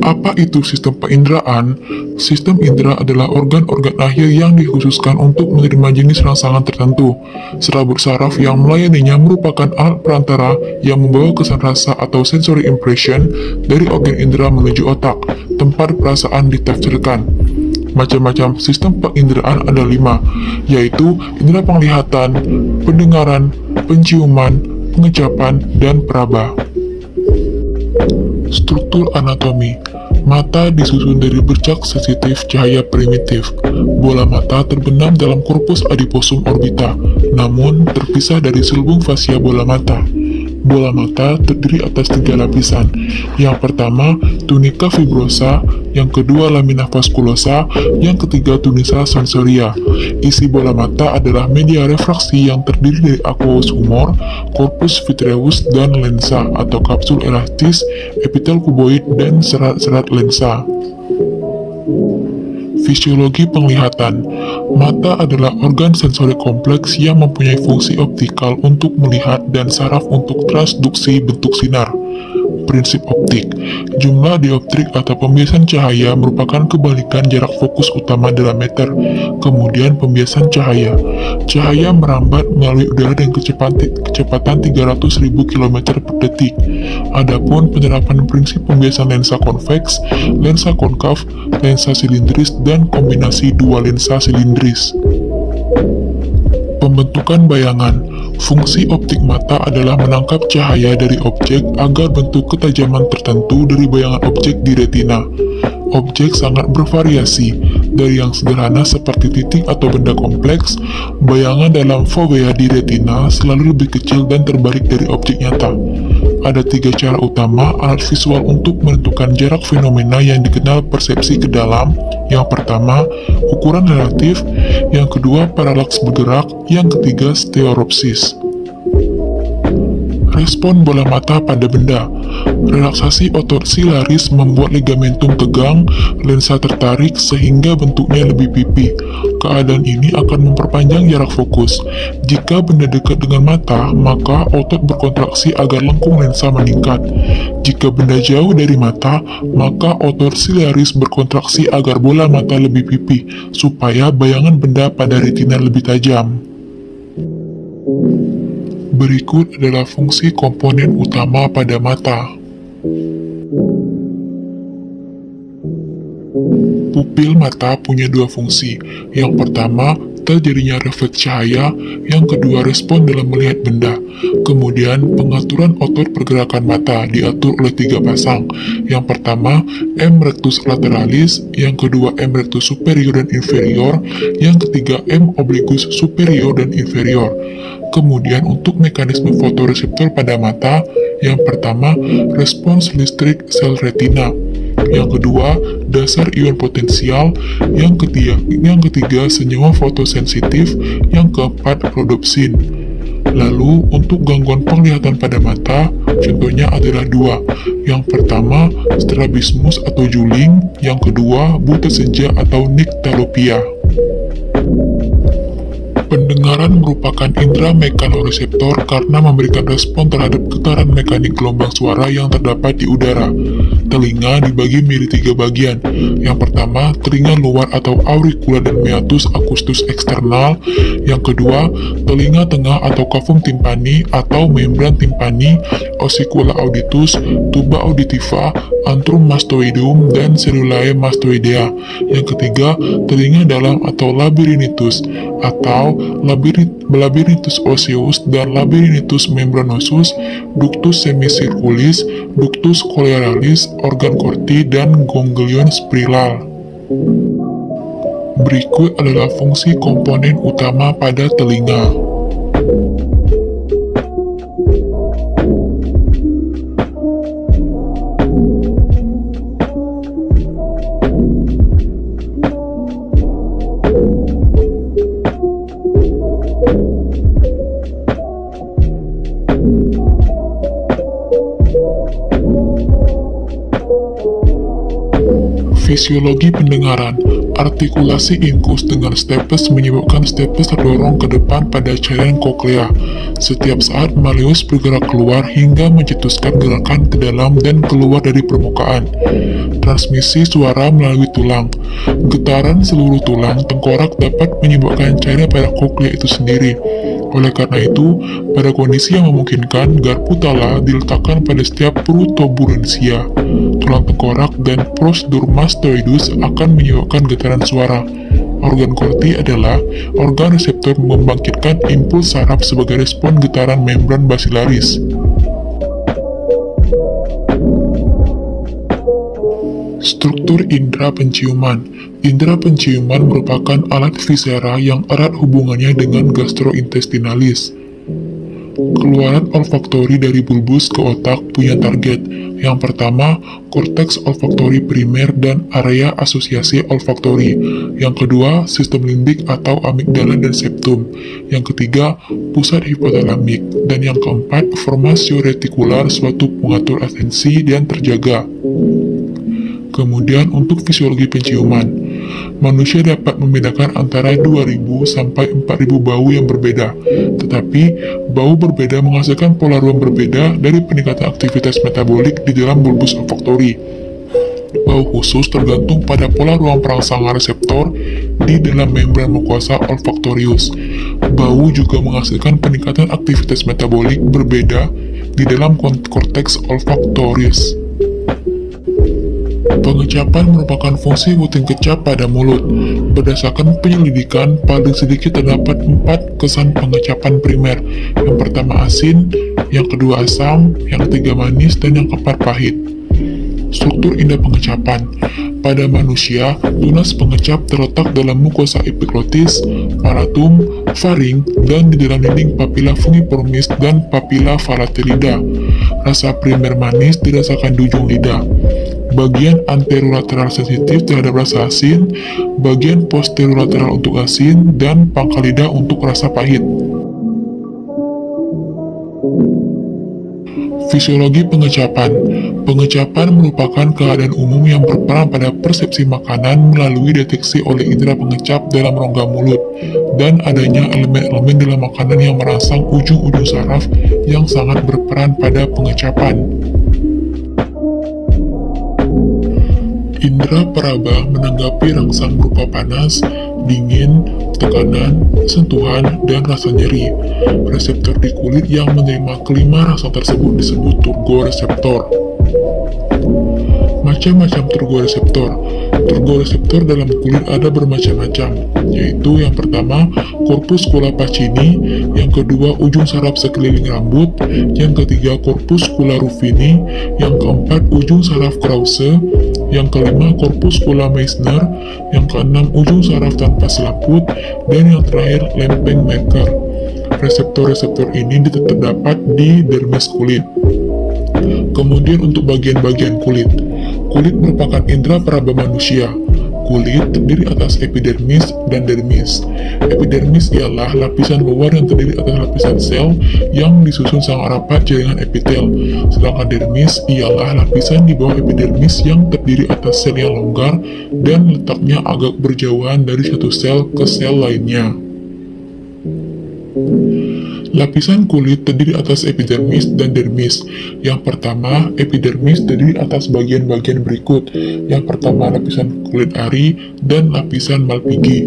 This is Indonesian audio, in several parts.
Apa itu sistem penginderaan? Sistem indera adalah organ-organ akhir yang dikhususkan untuk menerima jenis rangsangan tertentu. Serabut saraf yang melayaninya merupakan alat perantara yang membawa kesan rasa atau sensory impression dari organ indera menuju otak, tempat perasaan ditafsirkan. Macam-macam sistem penginderaan ada 5, yaitu indera penglihatan, pendengaran, penciuman, pengecapan, dan peraba. Struktur anatomi. Mata disusun dari bercak sensitif cahaya primitif. Bola mata terbenam dalam korpus adiposum orbita, namun terpisah dari selubung fasia bola mata. Bola mata terdiri atas 3 lapisan. Yang pertama, tunica fibrosa, yang kedua lamina vasculosa, yang ketiga tunica sensoria. Isi bola mata adalah media refraksi yang terdiri dari aqueous humor, corpus vitreus, dan lensa atau kapsul elastis, epitel kuboid, dan serat-serat lensa. Fisiologi penglihatan. Mata adalah organ sensori kompleks yang mempunyai fungsi optikal untuk melihat dan saraf untuk transduksi bentuk sinar. Prinsip optik. Jumlah dioptrik atau pembiasan cahaya merupakan kebalikan jarak fokus utama dalam meter. Kemudian pembiasan cahaya. Cahaya merambat melalui udara dengan kecepatan 300.000 km per detik. Adapun penerapan prinsip pembiasan lensa konveks, lensa konkav, lensa silindris, dan kombinasi dua lensa silindris. Pembentukan bayangan. Fungsi optik mata adalah menangkap cahaya dari objek agar bentuk ketajaman tertentu dari bayangan objek di retina. Objek sangat bervariasi, dari yang sederhana seperti titik atau benda kompleks. Bayangan dalam fovea di retina selalu lebih kecil dan terbalik dari objek nyata. Ada 3 cara utama alat visual untuk menentukan jarak fenomena yang dikenal persepsi ke dalam. Yang pertama, ukuran relatif. Yang kedua, paralaks bergerak. Yang ketiga, stereopsis. Respon bola mata pada benda. Relaksasi otot silaris membuat ligamentum tegang, lensa tertarik sehingga bentuknya lebih pipi. Keadaan ini akan memperpanjang jarak fokus. Jika benda dekat dengan mata, maka otot berkontraksi agar lengkung lensa meningkat. Jika benda jauh dari mata, maka otot silaris berkontraksi agar bola mata lebih pipi, supaya bayangan benda pada retina lebih tajam. Berikut adalah fungsi komponen utama pada mata. Pupil mata punya 2 fungsi. Yang pertama, terjadinya refleks cahaya. Yang kedua, respon dalam melihat benda. Kemudian, pengaturan otot pergerakan mata diatur oleh 3 pasang. Yang pertama, M rectus lateralis. Yang kedua, M rectus superior dan inferior. Yang ketiga, M obliquus superior dan inferior. Kemudian untuk mekanisme fotoreseptor pada mata, yang pertama, respons listrik sel retina. Yang kedua, dasar ion potensial. Yang ketiga, senyawa fotosensitif. Yang keempat, rhodopsin. Lalu, untuk gangguan penglihatan pada mata, contohnya adalah 2. Yang pertama, strabismus atau juling. Yang kedua, buta senja atau nyctalopia. Pendengaran merupakan indera mekanoreseptor karena memberikan respon terhadap getaran mekanik gelombang suara yang terdapat di udara. Telinga dibagi menjadi 3 bagian. Yang pertama, telinga luar atau auricula dan meatus acoustus eksternal. Yang kedua, telinga tengah atau cavum tympani atau membran timpani, ossicula auditus, tuba auditiva, antrum mastoideum, dan cellulae mastoidea. Yang ketiga, telinga dalam atau labyrinthus atau labyrinthus osseus dan labyrinthus membranosus, ductus semicirculis, ductus coeuralis, organ corti, dan ganglion spirale. Berikut adalah fungsi komponen utama pada telinga. Fisiologi pendengaran. Artikulasi inkus dengan stapes menyebabkan stapes terdorong ke depan pada cairan koklea. Setiap saat malleus bergerak keluar hingga mencetuskan gerakan ke dalam dan keluar dari permukaan. Transmisi suara melalui tulang. Getaran seluruh tulang tengkorak dapat menyebabkan cairan pada koklea itu sendiri. Oleh karena itu, pada kondisi yang memungkinkan, garpu tala diletakkan pada setiap protuberansia. Tulang tengkorak dan prosedur mastoidus akan menyebabkan getaran suara. Organ korti adalah organ reseptor membangkitkan impuls saraf sebagai respon getaran membran basilaris. Struktur indera penciuman. Indera penciuman merupakan alat visera yang erat hubungannya dengan gastrointestinalis. Keluaran olfaktori dari bulbus ke otak punya target. Yang pertama, korteks olfaktori primer dan area asosiasi olfaktori. Yang kedua, sistem limbik atau amigdala dan septum. Yang ketiga, pusat hipotalamik. Dan yang keempat, formasio retikular, suatu pengatur atensi dan terjaga. Kemudian untuk fisiologi penciuman, manusia dapat membedakan antara 2000 sampai 4000 bau yang berbeda, tetapi bau berbeda menghasilkan pola ruang berbeda dari peningkatan aktivitas metabolik di dalam bulbus olfaktori. Bau khusus tergantung pada pola ruang perangsangan reseptor di dalam membran mukosa olfaktorius. Bau juga menghasilkan peningkatan aktivitas metabolik berbeda di dalam korteks olfaktorius. Pengecapan merupakan fungsi rutin kecap pada mulut. Berdasarkan penyelidikan, paling sedikit terdapat 4 kesan pengecapan primer. Yang pertama asin, yang kedua asam, yang ketiga manis, dan yang keempat pahit. Struktur indera pengecapan. Pada manusia, tunas pengecap terletak dalam mukosa epiglotis, palatum, faring, dan di dalam dinding papila fungiformis dan papila falatelida. Rasa primer manis dirasakan di ujung lidah. Bagian anterolateral sensitif terhadap rasa asin, bagian posterolateral untuk asin, dan pangkal lidah untuk rasa pahit. Fisiologi pengecapan. Pengecapan merupakan keadaan umum yang berperan pada persepsi makanan melalui deteksi oleh indera pengecap dalam rongga mulut, dan adanya elemen-elemen dalam makanan yang merangsang ujung-ujung saraf yang sangat berperan pada pengecapan. Indera peraba menanggapi rangsang berupa panas, dingin, tekanan, sentuhan, dan rasa nyeri. Reseptor di kulit yang menerima kelima rangsang tersebut disebut turgoreseptor. Macam-macam turgoreseptor. Turgoreseptor dalam kulit ada bermacam-macam, yaitu yang pertama, corpuscula pacini, yang kedua, ujung saraf sekeliling rambut, yang ketiga, corpuscula ruffini, yang keempat, ujung saraf Krause, yang kelima, corpuscula Meissner, yang keenam, ujung saraf tanpa selaput, dan yang terakhir, lempeng Merker. Reseptor-reseptor ini terdapat di dermis kulit. Kemudian untuk bagian-bagian kulit. Kulit merupakan indera peraba manusia. Kulit terdiri atas epidermis dan dermis. Epidermis ialah lapisan luar yang terdiri atas lapisan sel yang disusun sangat rapat jaringan epitel. Sedangkan dermis ialah lapisan di bawah epidermis yang terdiri atas sel yang longgar dan letaknya agak berjauhan dari satu sel ke sel lainnya. Lapisan kulit terdiri atas epidermis dan dermis. Yang pertama, epidermis terdiri atas bagian-bagian berikut. Yang pertama, lapisan kulit ari dan lapisan Malpighi.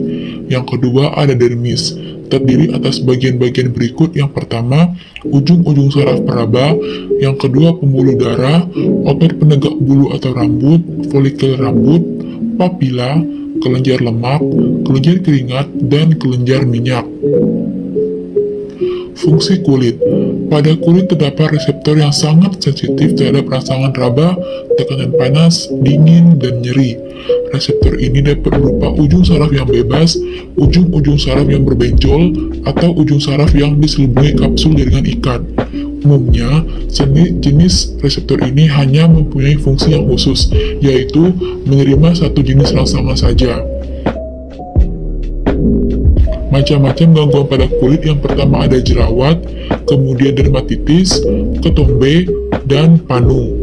Yang kedua, ada dermis, terdiri atas bagian-bagian berikut. Yang pertama, ujung-ujung saraf peraba. Yang kedua, pembuluh darah, otot penegak bulu atau rambut, folikel rambut, papila, kelenjar lemak, kelenjar keringat, dan kelenjar minyak. Fungsi kulit. Pada kulit terdapat reseptor yang sangat sensitif terhadap rangsangan raba, tekanan panas, dingin, dan nyeri. Reseptor ini dapat berupa ujung saraf yang bebas, ujung-ujung saraf yang berbenjol, atau ujung saraf yang diselubungi kapsul jaringan ikat. Umumnya, jenis reseptor ini hanya mempunyai fungsi yang khusus, yaitu menerima satu jenis rangsangan saja. Macam-macam gangguan pada kulit. Yang pertama ada jerawat, kemudian dermatitis, ketombe, dan panu.